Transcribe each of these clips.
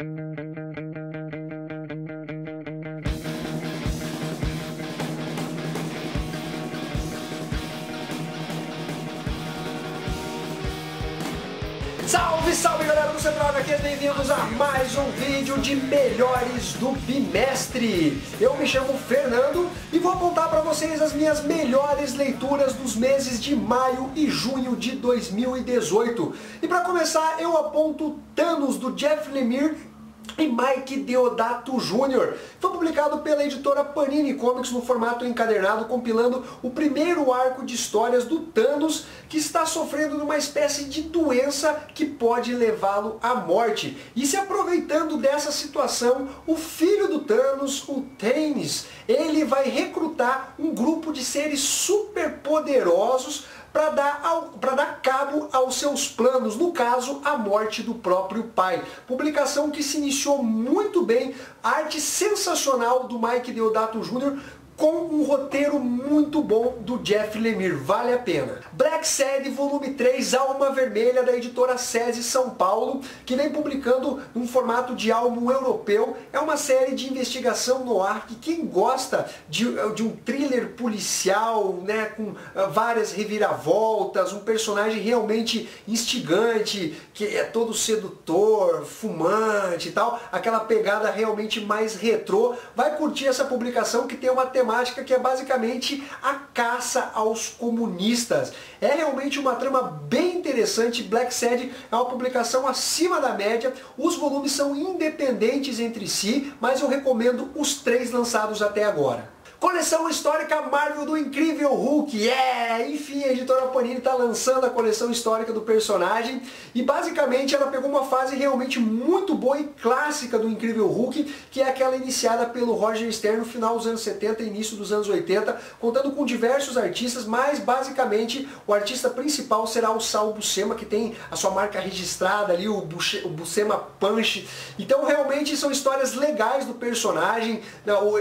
Salve, salve galera do Central HQ, bem-vindos a mais um vídeo de melhores do bimestre. Eu me chamo Fernando e vou apontar para vocês as minhas melhores leituras dos meses de maio e junho de 2018. E para começar eu aponto Thanos, do Jeff Lemire e Mike Deodato Jr. Foi publicado pela editora Panini Comics no formato encadernado, compilando o primeiro arco de histórias do Thanos, que está sofrendo de uma espécie de doença que pode levá-lo à morte. E se aproveitando dessa situação, o filho do Thanos, o Thanos, ele vai recrutar um grupo de seres superpoderosos para dar cabo aos seus planos, no caso, a morte do próprio pai. Publicação que se iniciou muito bem, arte sensacional do Mike Deodato Jr., com um roteiro muito bom do Jeff Lemire, vale a pena. Black Sad, volume 3, Alma Vermelha, da editora SESI São Paulo, que vem publicando num formato de álbum europeu. É uma série de investigação no ar que quem gosta de um thriller policial, né, com várias reviravoltas, um personagem realmente instigante, que é todo sedutor, fumante e tal, aquela pegada realmente mais retrô, vai curtir essa publicação que tem uma temática que é basicamente a caça aos comunistas. É realmente uma trama bem interessante. Black Sad é uma publicação acima da média. Os volumes são independentes entre si, mas eu recomendo os 3 lançados até agora. Coleção histórica Marvel do Incrível Hulk, enfim, a editora Panini está lançando a coleção histórica do personagem e basicamente ela pegou uma fase realmente muito boa e clássica do Incrível Hulk, que é aquela iniciada pelo Roger Stern no final dos anos 70 e início dos anos 80, contando com diversos artistas, mas basicamente o artista principal será o Sal Buscema, que tem a sua marca registrada ali, o Buscema Punch. Então realmente são histórias legais do personagem,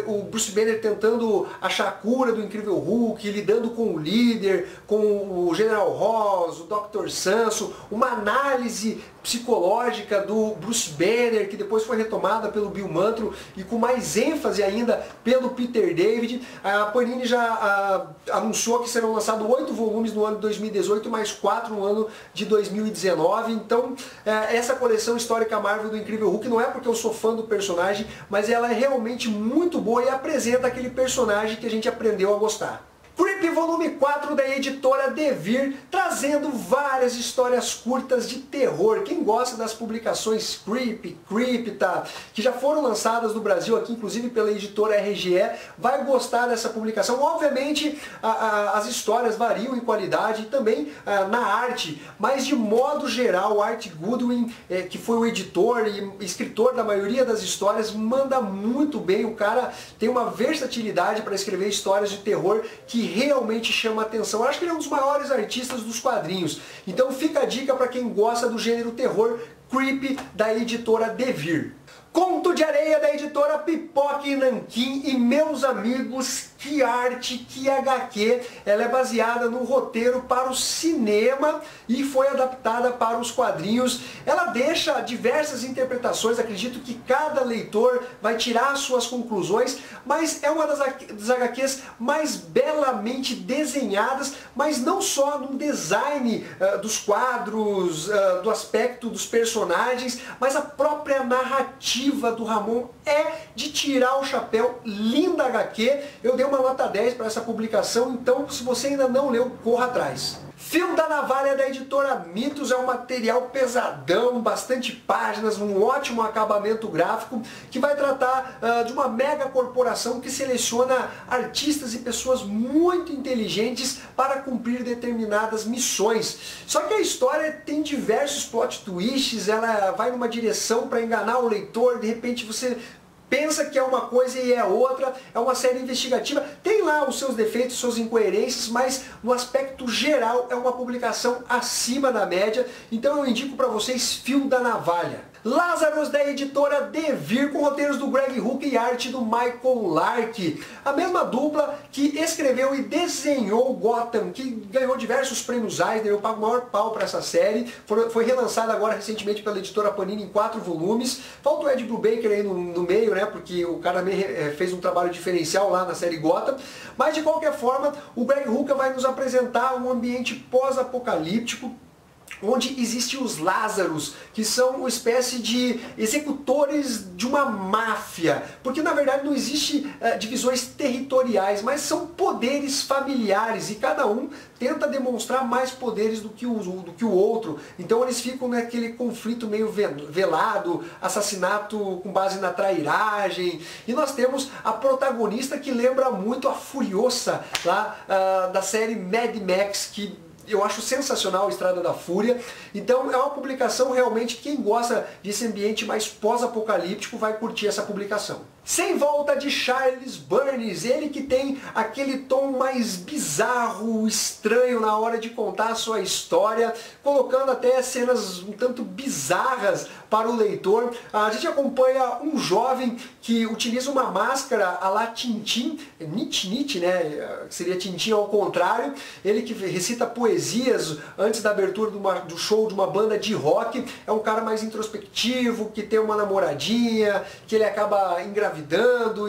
o Bruce Banner tentando achar a cura do Incrível Hulk, lidando com o líder, com o General Ross, o Dr. Sanso, uma análise psicológica do Bruce Banner, que depois foi retomada pelo Bill Mantlo e com mais ênfase ainda pelo Peter David. A Panini já anunciou que serão lançados 8 volumes no ano de 2018, mais 4 no ano de 2019. Então, essa coleção histórica Marvel do Incrível Hulk não é porque eu sou fã do personagem, mas ela é realmente muito boa e apresenta aquele personagem que a gente aprendeu a gostar. Creep, volume 4, da editora Devir, trazendo várias histórias curtas de terror. Quem gosta das publicações Creepta, que já foram lançadas no Brasil aqui, inclusive pela editora RGE, vai gostar dessa publicação. Obviamente, as histórias variam em qualidade e também na arte, mas de modo geral, Art Goodwin, que foi o editor e escritor da maioria das histórias, manda muito bem. O cara tem uma versatilidade para escrever histórias de terror que realmente chama a atenção. Eu acho que ele é um dos maiores artistas dos quadrinhos. Então fica a dica para quem gosta do gênero terror, Creep, da editora Devir. Conto de Areia, da editora Pipoca e Nanquim, e meus amigos, que arte, que HQ, ela é baseada no roteiro para o cinema e foi adaptada para os quadrinhos. Ela deixa diversas interpretações, acredito que cada leitor vai tirar suas conclusões, mas é uma das HQs mais belamente desenhadas, mas não só no design dos quadros, do aspecto dos personagens, mas a própria narrativa do Ramon é de tirar o chapéu. Linda HQ, eu dei uma nota 10 para essa publicação, então se você ainda não leu, corra atrás. Fio da Navalha, da editora Mitos, é um material pesadão, bastante páginas, um ótimo acabamento gráfico, que vai tratar de uma mega corporação que seleciona artistas e pessoas muito inteligentes para cumprir determinadas missões. Só que a história tem diversos plot twists, ela vai numa direção para enganar o leitor, de repente você pensa que é uma coisa e é outra. É uma série investigativa, tem lá os seus defeitos, suas incoerências, mas no aspecto geral é uma publicação acima da média. Então eu indico para vocês Fio da Navalha. Lazarus, da editora Devir, com roteiros do Greg Hook e arte do Michael Lark. A mesma dupla que escreveu e desenhou Gotham, que ganhou diversos prêmios Eisner. Eu pago o maior pau para essa série. Foi relançada agora recentemente pela editora Panini em 4 volumes. Falta o Ed Brubaker aí no meio, né? Porque o cara também fez um trabalho diferencial lá na série Gotham. Mas de qualquer forma, o Greg Hook vai nos apresentar um ambiente pós-apocalíptico, onde existem os Lázaros, que são uma espécie de executores de uma máfia, porque na verdade não existe divisões territoriais, mas são poderes familiares, e cada um tenta demonstrar mais poderes do que o outro. Então eles ficam naquele conflito meio velado, assassinato com base na trairagem, e nós temos a protagonista que lembra muito a Furiosa lá da série Mad Max, que eu acho sensacional, Estrada da Fúria. Então é uma publicação realmente, quem gosta desse ambiente mais pós-apocalíptico vai curtir essa publicação. Sem Volta, de Charles Burns, ele que tem aquele tom mais bizarro, estranho na hora de contar a sua história, colocando até cenas um tanto bizarras para o leitor. A gente acompanha um jovem que utiliza uma máscara à la Tintin, Nietzsche, né? Seria Tintin ao contrário. Ele que recita poesias antes da abertura do show de uma banda de rock. É um cara mais introspectivo, que tem uma namoradinha, que ele acaba engravidando,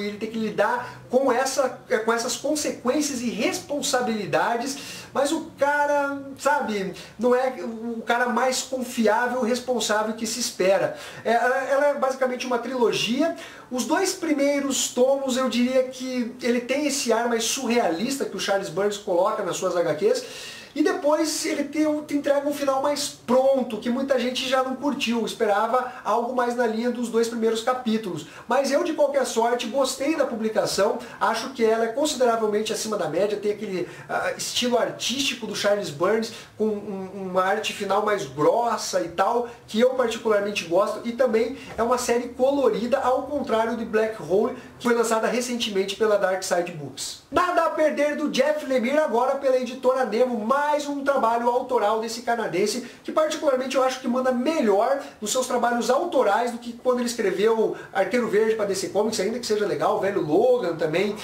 e ele tem que lidar com essas consequências e responsabilidades, mas o cara, sabe, não é o cara mais confiável e responsável que se espera. Ela é basicamente uma trilogia. Os 2 primeiros tomos, eu diria que ele tem esse ar mais surrealista que o Charles Burns coloca nas suas HQs, e depois ele te entrega um final mais pronto, que muita gente já não curtiu, esperava algo mais na linha dos 2 primeiros capítulos. Mas eu, de qualquer sorte, gostei da publicação, acho que ela é consideravelmente acima da média, tem aquele estilo artístico do Charles Burns, com uma arte final mais grossa e tal, que eu particularmente gosto, e também é uma série colorida, ao contrário de Black Hole, que foi lançada recentemente pela Dark Side Books. Nada a Perder, do Jeff Lemire, agora pela editora Nemo, mais um trabalho autoral desse canadense, que particularmente eu acho que manda melhor nos seus trabalhos autorais do que quando ele escreveu Arqueiro Verde para DC Comics, ainda que seja legal, o velho Logan também,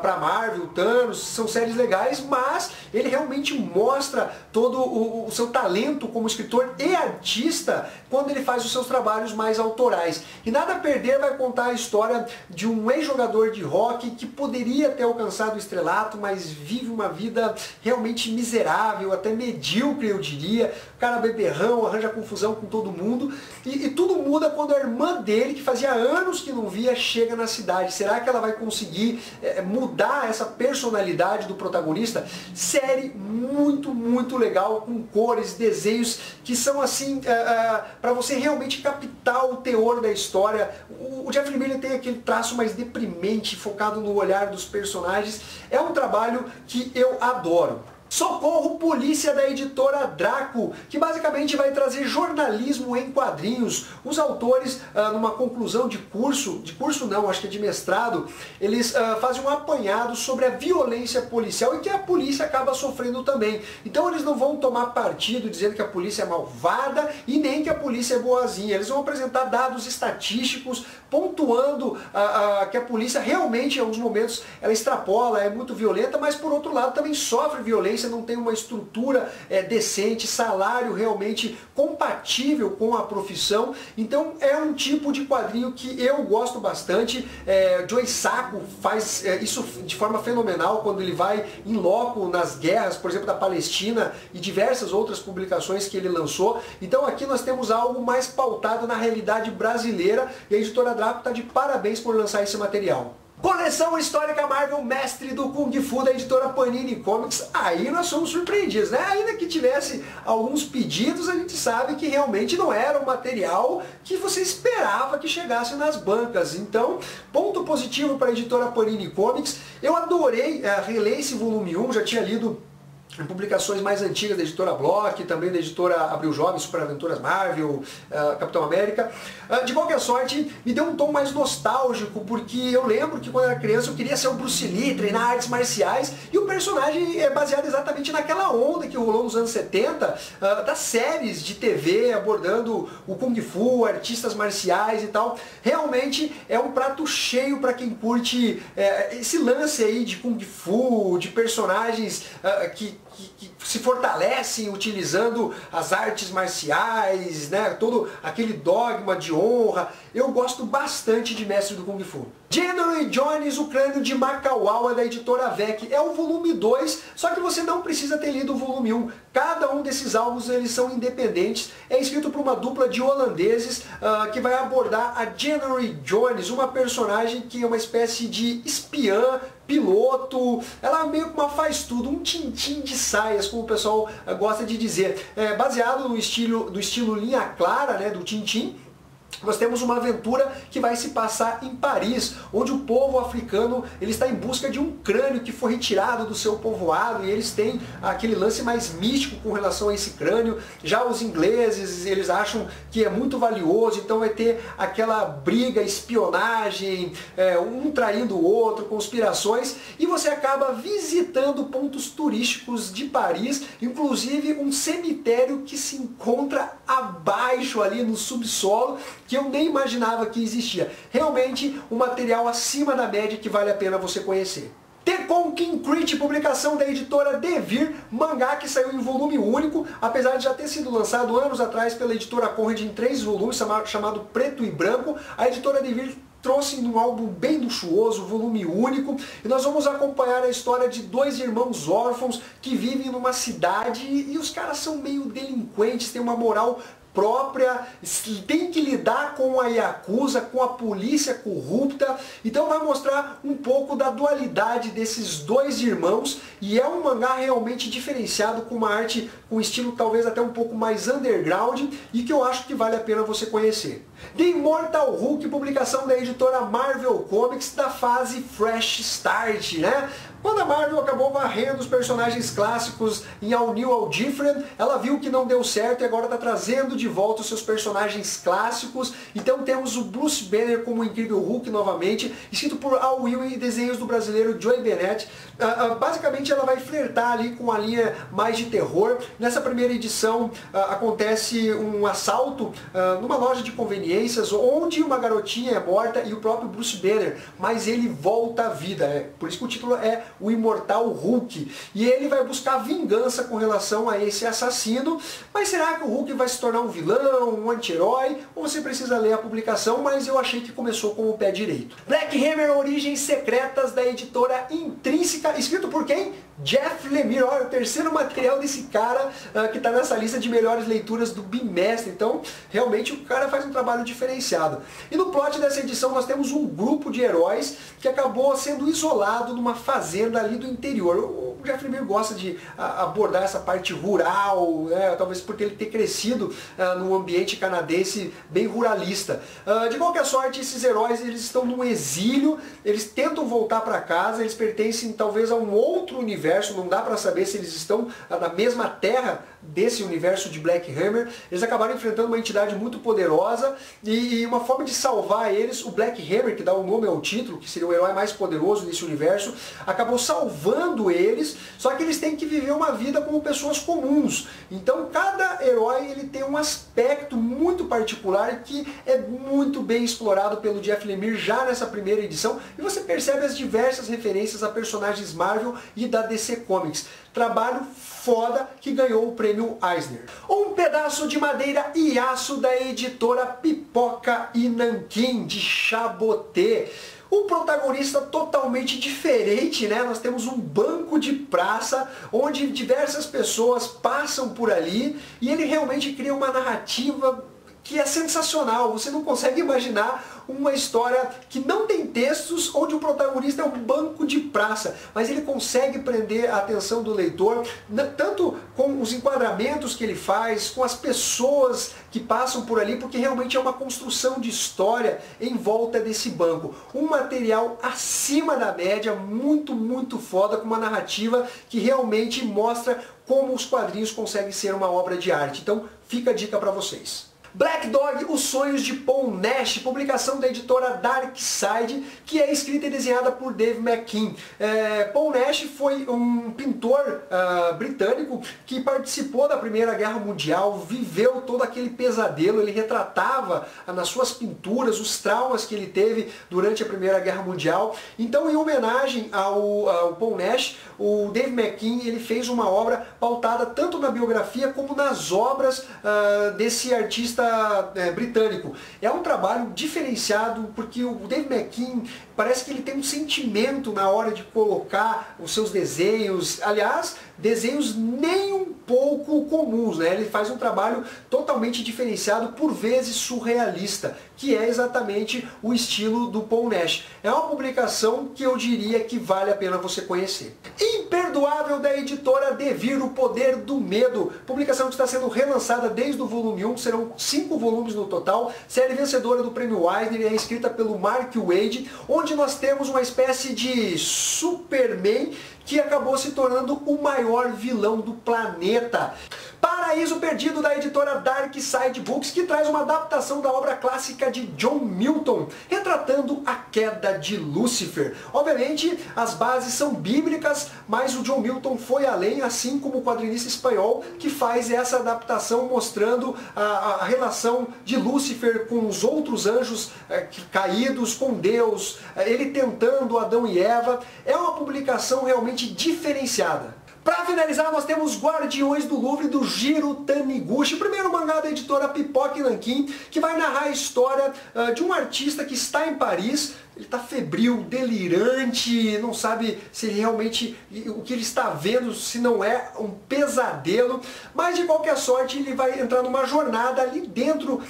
para Marvel, Thanos, são séries legais, mas ele realmente mostra todo o seu talento como escritor e artista quando ele faz os seus trabalhos mais autorais. E Nada a Perder vai contar a história de um ex-jogador de hockey que poderia ter alcançado o estrelato, mas vive uma vida realmente miserável, até medíocre, eu diria. O cara beberrão, arranja confusão com todo mundo, e tudo muda quando a irmã dele, que fazia anos que não via, chega na cidade. Será que ela vai conseguir mudar essa personalidade do protagonista? Série muito, muito legal, com cores, desenhos que são assim, para você realmente captar o teor da história. O Jeff Lemire tem aquele traço mais deprimente, focado no olhar dos personagens. É um trabalho que eu adoro. Socorro, Polícia, da editora Draco, que basicamente vai trazer jornalismo em quadrinhos. Os autores, numa conclusão de curso não, acho que é de mestrado, eles fazem um apanhado sobre a violência policial e que a polícia acaba sofrendo também. Então eles não vão tomar partido dizendo que a polícia é malvada e nem que a polícia é boazinha. Eles vão apresentar dados estatísticos, pontuando que a polícia realmente, em alguns momentos, ela extrapola, é muito violenta, mas por outro lado também sofre violência, não tem uma estrutura decente, salário realmente compatível com a profissão. Então é um tipo de quadrinho que eu gosto bastante. Joe Sacco faz isso de forma fenomenal quando ele vai em loco nas guerras, por exemplo, da Palestina, e diversas outras publicações que ele lançou. Então aqui nós temos algo mais pautado na realidade brasileira, e a editora Draco está de parabéns por lançar esse material. Coleção Histórica Marvel, Mestre do Kung Fu, da editora Panini Comics. Aí nós somos surpreendidos, né? Ainda que tivesse alguns pedidos, a gente sabe que realmente não era o material que você esperava que chegasse nas bancas. Então, ponto positivo para a editora Panini Comics. Eu adorei reler esse volume 1, já tinha lido publicações mais antigas da editora Block, também da editora Abril Jovem, Super Aventuras Marvel, Capitão América. De qualquer sorte, me deu um tom mais nostálgico, porque eu lembro que quando eu era criança eu queria ser o Bruce Lee, treinar artes marciais, e o personagem é baseado exatamente naquela onda que rolou nos anos 70, das séries de TV abordando o Kung Fu, artistas marciais e tal. Realmente é um prato cheio para quem curte esse lance aí de Kung Fu, de personagens que se fortalecem utilizando as artes marciais, né, todo aquele dogma de honra. Eu gosto bastante de Mestre do Kung Fu. General Jones, o Crânio de Macauau, da editora VEC. É o volume 2, só que você não precisa ter lido o volume 1. Cada um desses álbuns eles são independentes. É escrito por uma dupla de holandeses que vai abordar a General Jones, uma personagem que é uma espécie de espiã, piloto. Ela é meio que uma faz-tudo, um Tintin de saias, como o pessoal gosta de dizer. Baseado no estilo linha clara, né, do Tintin. Nós temos uma aventura que vai se passar em Paris, onde o povo africano ele está em busca de um crânio que foi retirado do seu povoado, e eles têm aquele lance mais místico com relação a esse crânio. Já os ingleses, eles acham que é muito valioso, então vai ter aquela briga, espionagem, um traindo o outro, conspirações, e você acaba visitando pontos turísticos de Paris, inclusive um cemitério que se encontra abaixo ali no subsolo, que eu nem imaginava que existia. Realmente um material acima da média que vale a pena você conhecer. The Conking Crit, publicação da editora Devir, mangá que saiu em volume único, apesar de já ter sido lançado anos atrás pela editora Conrad em 3 volumes, chamado Preto e Branco. A editora Devir trouxe num álbum bem luxuoso, volume único, e nós vamos acompanhar a história de 2 irmãos órfãos que vivem numa cidade e os caras são meio delinquentes, têm uma moral própria, tem que lidar com a Yakuza, com a polícia corrupta. Então vai mostrar um pouco da dualidade desses 2 irmãos, e é um mangá realmente diferenciado, com uma arte com um estilo talvez até um pouco mais underground, e que eu acho que vale a pena você conhecer. The Immortal Hulk, publicação da editora Marvel Comics, da fase Fresh Start, né? Quando a Marvel acabou varrendo os personagens clássicos em All New, All Different, ela viu que não deu certo e agora está trazendo de volta os seus personagens clássicos. Então temos o Bruce Banner como o Incrível Hulk novamente, escrito por Al Ewing e desenhos do brasileiro Joey Bennett. Basicamente ela vai flertar ali com a linha mais de terror. Nessa primeira edição acontece um assalto numa loja de conveniências, onde uma garotinha é morta e o próprio Bruce Banner, mas ele volta à vida. Por isso que o título é o Imortal Hulk, e ele vai buscar vingança com relação a esse assassino. Mas será que o Hulk vai se tornar um vilão, um anti-herói? Ou você precisa ler a publicação, mas eu achei que começou com o pé direito. Black Hammer, Origens Secretas, da editora Intrínseca, escrito por quem? Jeff Lemire. Olha, o terceiro material desse cara que está nessa lista de melhores leituras do bimestre. Então, realmente o cara faz um trabalho diferenciado. E no plot dessa edição nós temos um grupo de heróis que acabou sendo isolado numa fazenda ali do interior. O Jeff Lemire gosta de abordar essa parte rural, né? Talvez por ele ter crescido num ambiente canadense bem ruralista. De qualquer sorte, esses heróis eles estão num exílio, eles tentam voltar para casa, eles pertencem talvez a um outro universo, não dá para saber se eles estão na mesma terra desse universo de Black Hammer. Eles acabaram enfrentando uma entidade muito poderosa, e uma forma de salvar eles, o Black Hammer, que dá o nome ao título, que seria o herói mais poderoso desse universo, acabou salvando eles, só que eles têm que viver uma vida como pessoas comuns. Então cada herói ele tem um aspecto muito particular que é muito bem explorado pelo Jeff Lemire já nessa primeira edição, e você percebe as diversas referências a personagens Marvel e da DC Comics. Trabalho foda que ganhou o prêmio Eisner. Um pedaço de madeira e aço, da editora Pipoca e Nanquim, de Chaboté. O protagonista totalmente diferente, né? Nós temos um banco de praça onde diversas pessoas passam por ali, e ele realmente cria uma narrativa que é sensacional. Você não consegue imaginar uma história que não tem textos, onde o protagonista é um banco de praça, mas ele consegue prender a atenção do leitor, tanto com os enquadramentos que ele faz, com as pessoas que passam por ali, porque realmente é uma construção de história em volta desse banco. Um material acima da média, muito, muito foda, com uma narrativa que realmente mostra como os quadrinhos conseguem ser uma obra de arte. Então fica a dica para vocês. Black Dog, Os Sonhos de Paul Nash, publicação da editora Dark Side, que é escrita e desenhada por Dave McKean. Paul Nash foi um pintor britânico que participou da Primeira Guerra Mundial, viveu todo aquele pesadelo, ele retratava nas suas pinturas os traumas que ele teve durante a Primeira Guerra Mundial. Então, em homenagem ao Paul Nash, o Dave McKean ele fez uma obra pautada tanto na biografia como nas obras desse artista britânico. É um trabalho diferenciado porque o Dave McKean parece que ele tem um sentimento na hora de colocar os seus desenhos, aliás, desenhos nem um pouco comuns, né? Ele faz um trabalho totalmente diferenciado, por vezes surrealista, que é exatamente o estilo do Paul Nash. É uma publicação que eu diria que vale a pena você conhecer. Imperdoável, da editora Devir, O Poder do Medo, publicação que está sendo relançada desde o volume 1, serão 5 volumes no total, série vencedora do Prêmio Eisner, é escrita pelo Mark Waid, onde nós temos uma espécie de Superman que acabou se tornando o maior vilão do planeta. Paraíso Perdido, da editora Dark Side Books, que traz uma adaptação da obra clássica de John Milton, retratando a queda de Lúcifer. Obviamente, as bases são bíblicas, mas o John Milton foi além, assim como o quadrinista espanhol, que faz essa adaptação mostrando a relação de Lúcifer com os outros anjos caídos, com Deus, ele tentando Adão e Eva. É uma publicação realmente diferenciada. Para finalizar, nós temos Guardiões do Louvre, do Jiro Taniguchi, o primeiro mangá da editora Pipoca e Nanquim, que vai narrar a história de um artista que está em Paris. Ele está febril, delirante, não sabe se realmente o que ele está vendo, se não é um pesadelo, mas de qualquer sorte ele vai entrar numa jornada ali dentro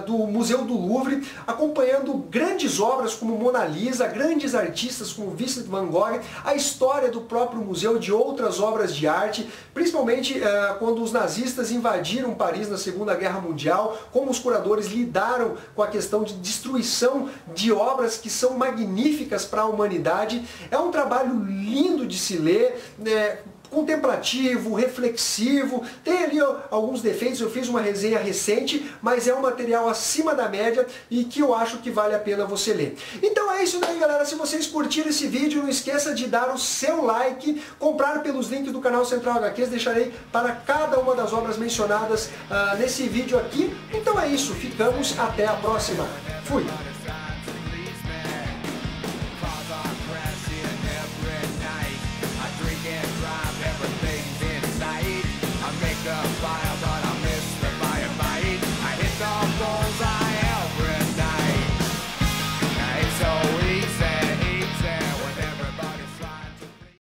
do Museu do Louvre, acompanhando grandes obras como Mona Lisa, grandes artistas como Vincent van Gogh, a história do próprio museu, de outras obras de arte, principalmente quando os nazistas invadiram Paris na Segunda Guerra Mundial, como os curadores lidaram com a questão de destruição de obras que são magníficas para a humanidade. É um trabalho lindo de se ler, contemplativo, reflexivo, tem ali alguns defeitos, eu fiz uma resenha recente, mas é um material acima da média e que eu acho que vale a pena você ler. Então é isso daí, galera. Se vocês curtiram esse vídeo, não esqueça de dar o seu like, comprar pelos links do canal Central HQs, deixarei para cada uma das obras mencionadas nesse vídeo aqui. Então é isso, ficamos até a próxima. Fui!